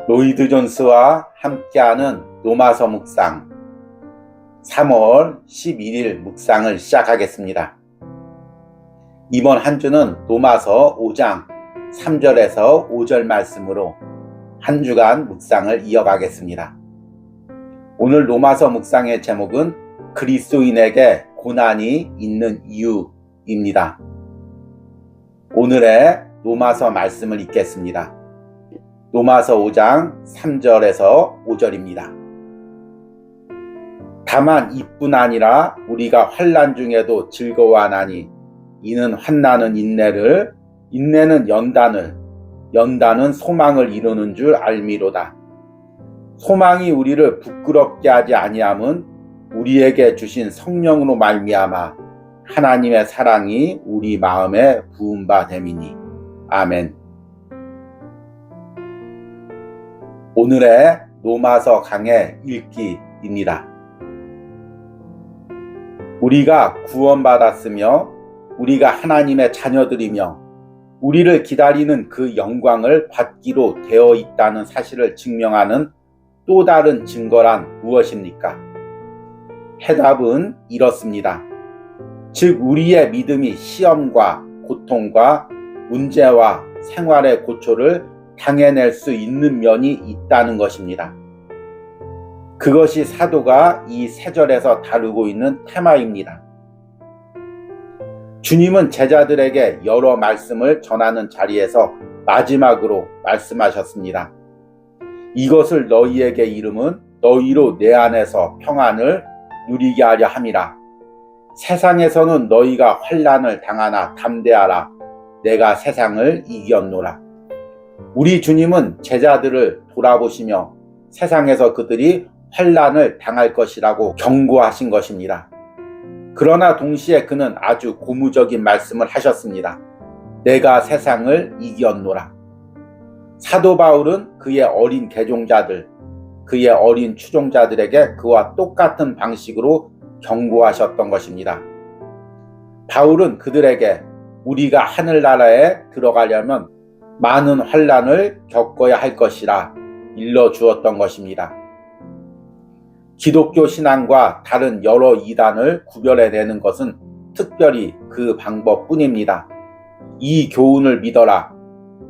로이드 존스와 함께하는 로마서 묵상 3월 11일 묵상을 시작하겠습니다. 이번 한 주는 로마서 5장 3절에서 5절 말씀으로 한 주간 묵상을 이어가겠습니다. 오늘 로마서 묵상의 제목은 그리스도인에게 고난이 있는 이유입니다. 오늘의 로마서 말씀을 읽겠습니다. 로마서 5장 3절에서 5절입니다. 다만 이뿐 아니라 우리가 환난 중에도 즐거워하나니 이는 환난은 인내를, 인내는 연단을, 연단은 소망을 이루는 줄 알미로다. 소망이 우리를 부끄럽게 하지 아니함은 우리에게 주신 성령으로 말미암아 하나님의 사랑이 우리 마음에 부은 바 됨이니. 아멘. 오늘의 로마서 강의 읽기입니다. 우리가 구원받았으며 우리가 하나님의 자녀들이며 우리를 기다리는 그 영광을 받기로 되어 있다는 사실을 증명하는 또 다른 증거란 무엇입니까? 해답은 이렇습니다. 즉 우리의 믿음이 시험과 고통과 문제와 생활의 고초를 당해낼 수 있는 면이 있다는 것입니다. 그것이 사도가 이 세 절에서 다루고 있는 테마입니다. 주님은 제자들에게 여러 말씀을 전하는 자리에서 마지막으로 말씀하셨습니다. 이것을 너희에게 이름은 너희로 내 안에서 평안을 누리게 하려 함이라. 세상에서는 너희가 환난을 당하나 담대하라. 내가 세상을 이겼노라. 우리 주님은 제자들을 돌아보시며 세상에서 그들이 환난을 당할 것이라고 경고하신 것입니다. 그러나 동시에 그는 아주 고무적인 말씀을 하셨습니다. 내가 세상을 이겼노라. 사도 바울은 그의 어린 개종자들, 그의 어린 추종자들에게 그와 똑같은 방식으로 경고하셨던 것입니다. 바울은 그들에게 우리가 하늘나라에 들어가려면 많은 환난을 겪어야 할 것이라 일러주었던 것입니다. 기독교 신앙과 다른 여러 이단을 구별해내는 것은 특별히 그 방법뿐입니다. 이 교훈을 믿어라.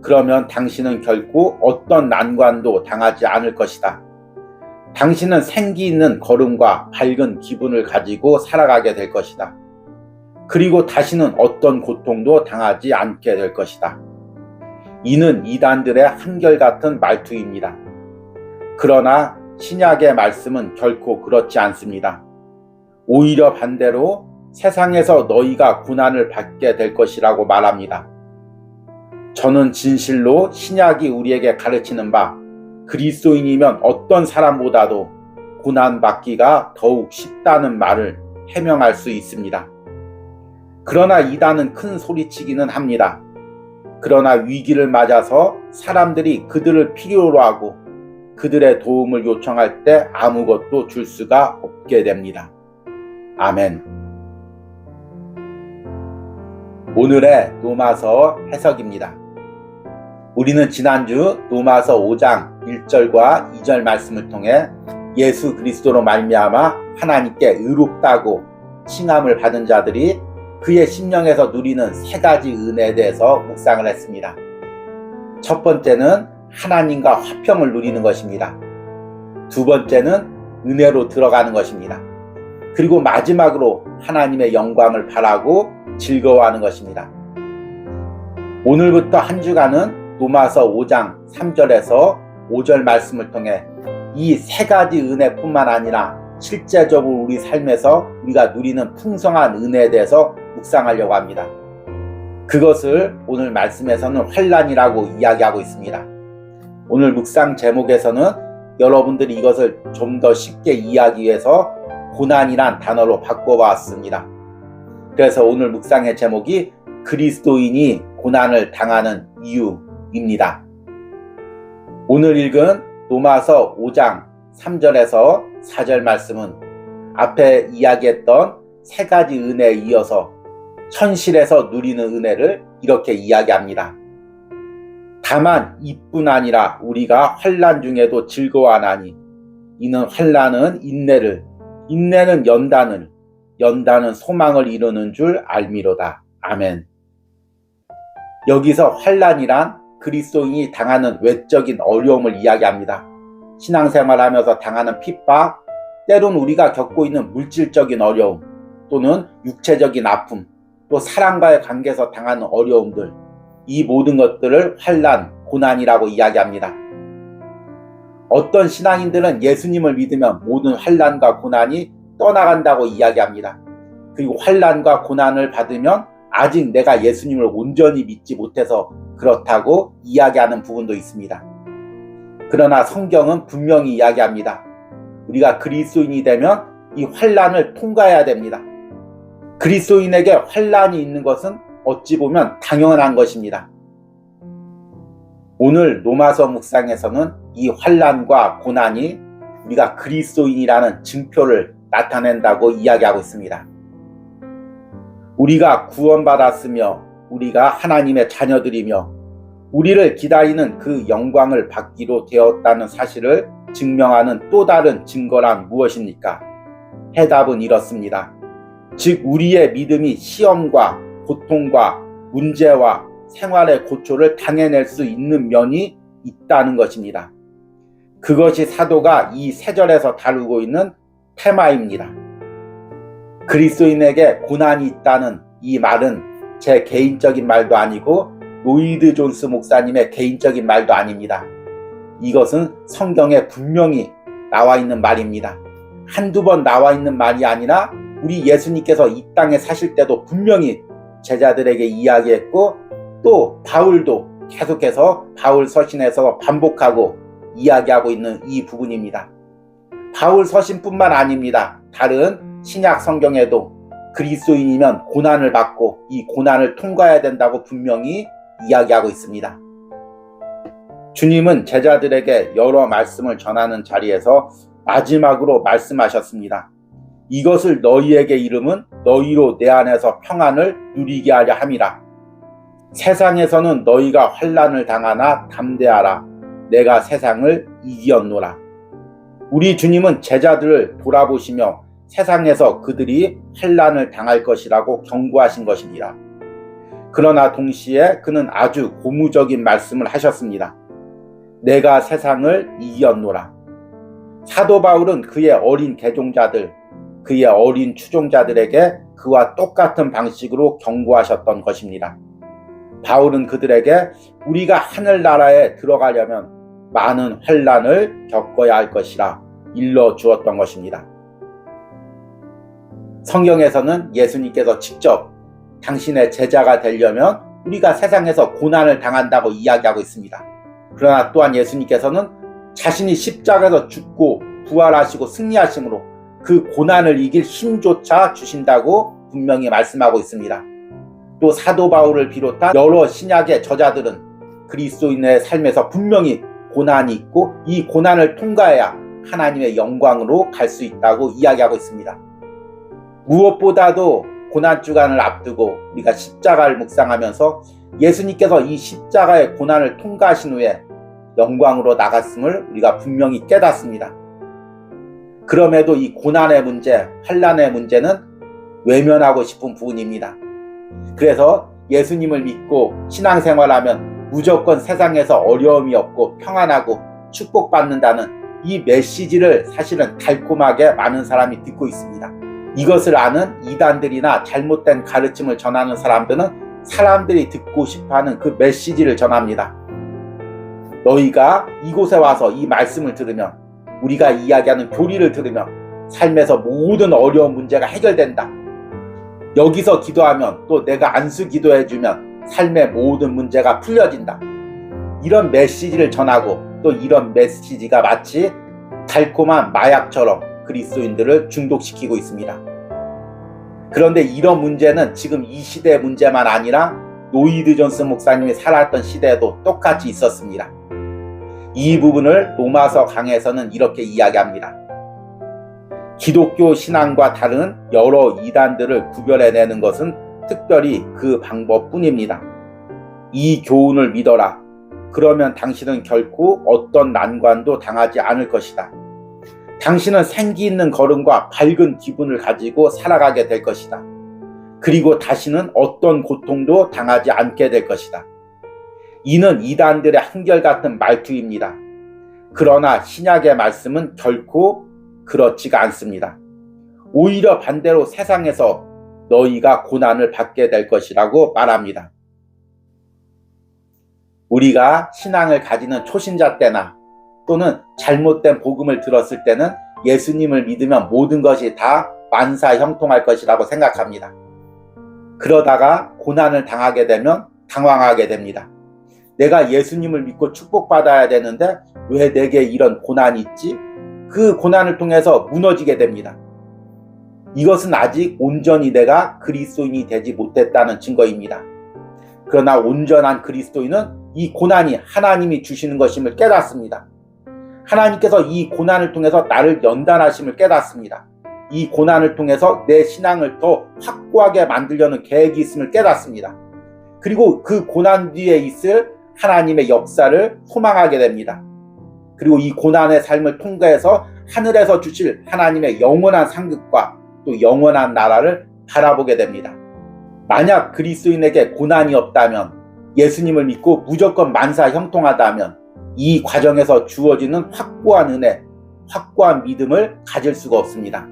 그러면 당신은 결코 어떤 난관도 당하지 않을 것이다. 당신은 생기 있는 걸음과 밝은 기분을 가지고 살아가게 될 것이다. 그리고 다시는 어떤 고통도 당하지 않게 될 것이다. 이는 이단들의 한결같은 말투입니다. 그러나 신약의 말씀은 결코 그렇지 않습니다. 오히려 반대로 세상에서 너희가 고난을 받게 될 것이라고 말합니다. 저는 진실로 신약이 우리에게 가르치는 바 그리스도인이면 어떤 사람보다도 고난받기가 더욱 쉽다는 말을 해명할 수 있습니다. 그러나 이단은 큰 소리치기는 합니다. 그러나 위기를 맞아서 사람들이 그들을 필요로 하고 그들의 도움을 요청할 때 아무것도 줄 수가 없게 됩니다. 아멘. 오늘의 로마서 해석입니다. 우리는 지난주 로마서 5장 1절과 2절 말씀을 통해 예수 그리스도로 말미암아 하나님께 의롭다고 칭함을 받은 자들이 그의 심령에서 누리는 세 가지 은혜에 대해서 묵상을 했습니다. 첫 번째는 하나님과 화평을 누리는 것입니다. 두 번째는 은혜로 들어가는 것입니다. 그리고 마지막으로 하나님의 영광을 바라고 즐거워하는 것입니다. 오늘부터 한 주간은 로마서 5장 3절에서 5절 말씀을 통해 이 세 가지 은혜뿐만 아니라 실제적으로 우리 삶에서 우리가 누리는 풍성한 은혜에 대해서 묵상하려고 합니다. 그것을 오늘 말씀에서는 환난이라고 이야기하고 있습니다. 오늘 묵상 제목에서는 여러분들이 이것을 좀 더 쉽게 이해하기 위해서 고난이란 단어로 바꿔봤습니다. 그래서 오늘 묵상의 제목이 그리스도인이 고난을 당하는 이유입니다. 오늘 읽은 로마서 5장 3절에서 4절 말씀은 앞에 이야기했던 세 가지 은혜에 이어서 현실에서 누리는 은혜를 이렇게 이야기합니다. 다만 이뿐 아니라 우리가 환난 중에도 즐거워하나니 이는 환난은 인내를, 인내는 연단을, 연단은 소망을 이루는 줄 알미로다. 아멘. 여기서 환난이란 그리스도인이 당하는 외적인 어려움을 이야기합니다. 신앙생활하면서 당하는 핍박, 때론 우리가 겪고 있는 물질적인 어려움, 또는 육체적인 아픔, 또 사람과의 관계에서 당하는 어려움들, 이 모든 것들을 환난, 고난이라고 이야기합니다. 어떤 신앙인들은 예수님을 믿으면 모든 환난과 고난이 떠나간다고 이야기합니다. 그리고 환난과 고난을 받으면 아직 내가 예수님을 온전히 믿지 못해서 그렇다고 이야기하는 부분도 있습니다. 그러나 성경은 분명히 이야기합니다. 우리가 그리스도인이 되면 이 환난을 통과해야 됩니다. 그리스도인에게 환난이 있는 것은 어찌 보면 당연한 것입니다. 오늘 로마서 묵상에서는 이 환난과 고난이 우리가 그리스도인이라는 증표를 나타낸다고 이야기하고 있습니다. 우리가 구원받았으며 우리가 하나님의 자녀들이며 우리를 기다리는 그 영광을 받기로 되었다는 사실을 증명하는 또 다른 증거란 무엇입니까? 해답은 이렇습니다. 즉 우리의 믿음이 시험과 고통과 문제와 생활의 고초를 당해낼 수 있는 면이 있다는 것입니다. 그것이 사도가 이 세 절에서 다루고 있는 테마입니다. 그리스도인에게 고난이 있다는 이 말은 제 개인적인 말도 아니고 로이드 존스 목사님의 개인적인 말도 아닙니다. 이것은 성경에 분명히 나와 있는 말입니다. 한두 번 나와 있는 말이 아니라 우리 예수님께서 이 땅에 사실 때도 분명히 제자들에게 이야기했고 또 바울도 계속해서 바울 서신에서 반복하고 이야기하고 있는 이 부분입니다. 바울 서신뿐만 아닙니다. 다른 신약 성경에도 그리스도인이면 고난을 받고 이 고난을 통과해야 된다고 분명히 이야기하고 있습니다. 주님은 제자들에게 여러 말씀을 전하는 자리에서 마지막으로 말씀하셨습니다. 이것을 너희에게 이름은 너희로 내 안에서 평안을 누리게 하려 함이라. 세상에서는 너희가 환난을 당하나 담대하라. 내가 세상을 이기었노라. 우리 주님은 제자들을 돌아보시며 세상에서 그들이 환난을 당할 것이라고 경고하신 것입니다. 그러나 동시에 그는 아주 고무적인 말씀을 하셨습니다. 내가 세상을 이기었노라. 사도 바울은 그의 어린 개종자들, 그의 어린 추종자들에게 그와 똑같은 방식으로 경고하셨던 것입니다. 바울은 그들에게 우리가 하늘나라에 들어가려면 많은 환난을 겪어야 할 것이라 일러 주었던 것입니다. 성경에서는 예수님께서 직접 당신의 제자가 되려면 우리가 세상에서 고난을 당한다고 이야기하고 있습니다. 그러나 또한 예수님께서는 자신이 십자가에서 죽고 부활하시고 승리하심으로 그 고난을 이길 힘조차 주신다고 분명히 말씀하고 있습니다. 또 사도 바울을 비롯한 여러 신약의 저자들은 그리스도인의 삶에서 분명히 고난이 있고 이 고난을 통과해야 하나님의 영광으로 갈 수 있다고 이야기하고 있습니다. 무엇보다도 고난주간을 앞두고 우리가 십자가를 묵상하면서 예수님께서 이 십자가의 고난을 통과하신 후에 영광으로 나갔음을 우리가 분명히 깨닫습니다. 그럼에도 이 고난의 문제, 환난의 문제는 외면하고 싶은 부분입니다. 그래서 예수님을 믿고 신앙생활하면 무조건 세상에서 어려움이 없고 평안하고 축복받는다는 이 메시지를 사실은 달콤하게 많은 사람이 듣고 있습니다. 이것을 아는 이단들이나 잘못된 가르침을 전하는 사람들은 사람들이 듣고 싶어하는 그 메시지를 전합니다. 너희가 이곳에 와서 이 말씀을 들으면, 우리가 이야기하는 교리를 들으면 삶에서 모든 어려운 문제가 해결된다. 여기서 기도하면 또 내가 안수 기도해주면 삶의 모든 문제가 풀려진다. 이런 메시지를 전하고 또 이런 메시지가 마치 달콤한 마약처럼 그리스도인들을 중독시키고 있습니다. 그런데 이런 문제는 지금 이 시대의 문제만 아니라 로이드 존스 목사님이 살았던 시대에도 똑같이 있었습니다. 이 부분을 로마서 강에서는 이렇게 이야기합니다. 기독교 신앙과 다른 여러 이단들을 구별해내는 것은 특별히 그 방법뿐입니다. 이 교훈을 믿어라. 그러면 당신은 결코 어떤 난관도 당하지 않을 것이다. 당신은 생기 있는 걸음과 밝은 기분을 가지고 살아가게 될 것이다. 그리고 다시는 어떤 고통도 당하지 않게 될 것이다. 이는 이단들의 한결같은 말투입니다. 그러나 신약의 말씀은 결코 그렇지가 않습니다. 오히려 반대로 세상에서 너희가 고난을 받게 될 것이라고 말합니다. 우리가 신앙을 가지는 초신자 때나 또는 잘못된 복음을 들었을 때는 예수님을 믿으면 모든 것이 다 만사형통할 것이라고 생각합니다. 그러다가 고난을 당하게 되면 당황하게 됩니다. 내가 예수님을 믿고 축복받아야 되는데 왜 내게 이런 고난이 있지? 그 고난을 통해서 무너지게 됩니다. 이것은 아직 온전히 내가 그리스도인이 되지 못했다는 증거입니다. 그러나 온전한 그리스도인은 이 고난이 하나님이 주시는 것임을 깨닫습니다. 하나님께서 이 고난을 통해서 나를 연단하심을 깨닫습니다. 이 고난을 통해서 내 신앙을 더 확고하게 만들려는 계획이 있음을 깨닫습니다. 그리고 그 고난 뒤에 있을 하나님의 역사를 소망하게 됩니다. 그리고 이 고난의 삶을 통과해서 하늘에서 주실 하나님의 영원한 상급과 또 영원한 나라를 바라보게 됩니다. 만약 그리스도인에게 고난이 없다면, 예수님을 믿고 무조건 만사형통하다면 이 과정에서 주어지는 확고한 은혜, 확고한 믿음을 가질 수가 없습니다.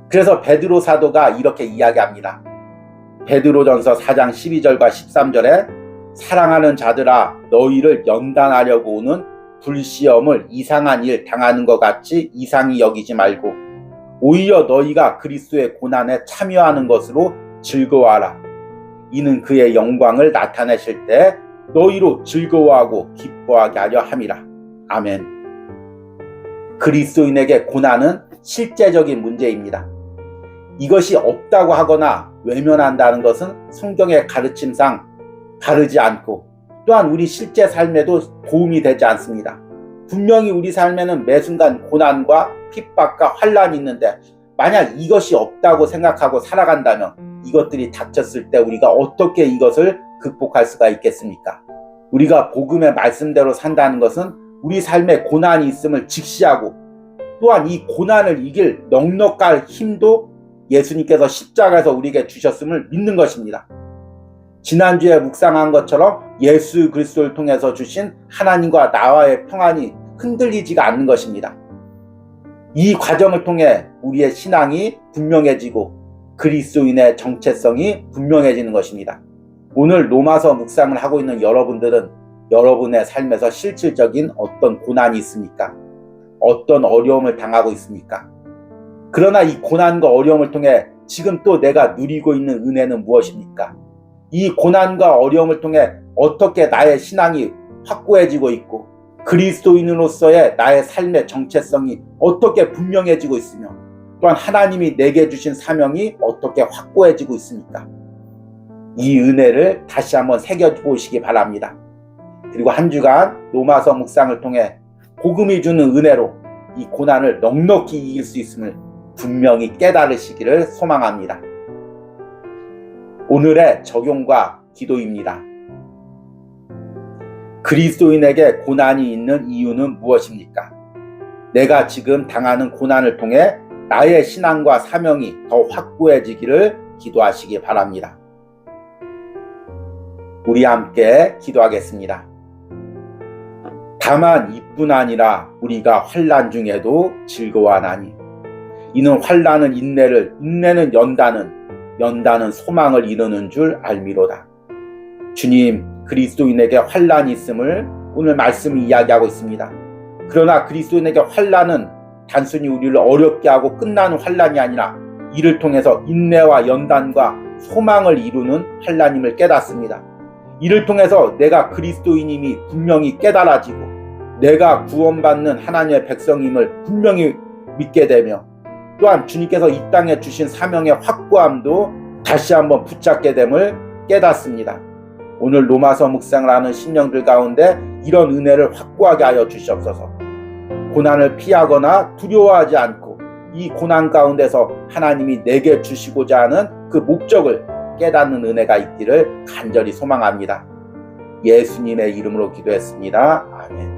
그래서 베드로 사도가 이렇게 이야기합니다. 베드로전서 4장 12절과 13절에 사랑하는 자들아, 너희를 연단하려고 오는 불시험을 이상한 일 당하는 것 같이 이상히 여기지 말고 오히려 너희가 그리스도의 고난에 참여하는 것으로 즐거워하라. 이는 그의 영광을 나타내실 때 너희로 즐거워하고 기뻐하게 하려 함이라. 아멘. 그리스도인에게 고난은 실제적인 문제입니다. 이것이 없다고 하거나 외면한다는 것은 성경의 가르침상 바르지 않고 또한 우리 실제 삶에도 도움이 되지 않습니다. 분명히 우리 삶에는 매 순간 고난과 핍박과 환란이 있는데 만약 이것이 없다고 생각하고 살아간다면 이것들이 닥쳤을 때 우리가 어떻게 이것을 극복할 수가 있겠습니까? 우리가 복음의 말씀대로 산다는 것은 우리 삶에 고난이 있음을 직시하고 또한 이 고난을 이길 넉넉할 힘도 예수님께서 십자가에서 우리에게 주셨음을 믿는 것입니다. 지난주에 묵상한 것처럼 예수 그리스도를 통해서 주신 하나님과 나와의 평안이 흔들리지가 않는 것입니다. 이 과정을 통해 우리의 신앙이 분명해지고 그리스도인의 정체성이 분명해지는 것입니다. 오늘 로마서 묵상을 하고 있는 여러분들은 여러분의 삶에서 실질적인 어떤 고난이 있습니까? 어떤 어려움을 당하고 있습니까? 그러나 이 고난과 어려움을 통해 지금 또 내가 누리고 있는 은혜는 무엇입니까? 이 고난과 어려움을 통해 어떻게 나의 신앙이 확고해지고 있고 그리스도인으로서의 나의 삶의 정체성이 어떻게 분명해지고 있으며 또한 하나님이 내게 주신 사명이 어떻게 확고해지고 있습니까? 이 은혜를 다시 한번 새겨보시기 바랍니다. 그리고 한 주간 로마서 묵상을 통해 복음이 주는 은혜로 이 고난을 넉넉히 이길 수 있음을 분명히 깨달으시기를 소망합니다. 오늘의 적용과 기도입니다. 그리스도인에게 고난이 있는 이유는 무엇입니까? 내가 지금 당하는 고난을 통해 나의 신앙과 사명이 더 확고해지기를 기도하시기 바랍니다. 우리 함께 기도하겠습니다. 다만 이뿐 아니라 우리가 환난 중에도 즐거워하나니 이는 환난은 인내를, 인내는 연단은 소망을 이루는 줄 알미로다. 주님, 그리스도인에게 환난이 있음을 오늘 말씀이 이야기하고 있습니다. 그러나 그리스도인에게 환난은 단순히 우리를 어렵게 하고 끝나는 환난이 아니라 이를 통해서 인내와 연단과 소망을 이루는 환난임을 깨닫습니다. 이를 통해서 내가 그리스도인임이 분명히 깨달아지고 내가 구원받는 하나님의 백성임을 분명히 믿게 되며 또한 주님께서 이 땅에 주신 사명의 확고함도 다시 한번 붙잡게 됨을 깨닫습니다. 오늘 로마서 묵상을 하는 심령들 가운데 이런 은혜를 확고하게 하여 주시옵소서. 고난을 피하거나 두려워하지 않고 이 고난 가운데서 하나님이 내게 주시고자 하는 그 목적을 깨닫는 은혜가 있기를 간절히 소망합니다. 예수님의 이름으로 기도했습니다. 아멘.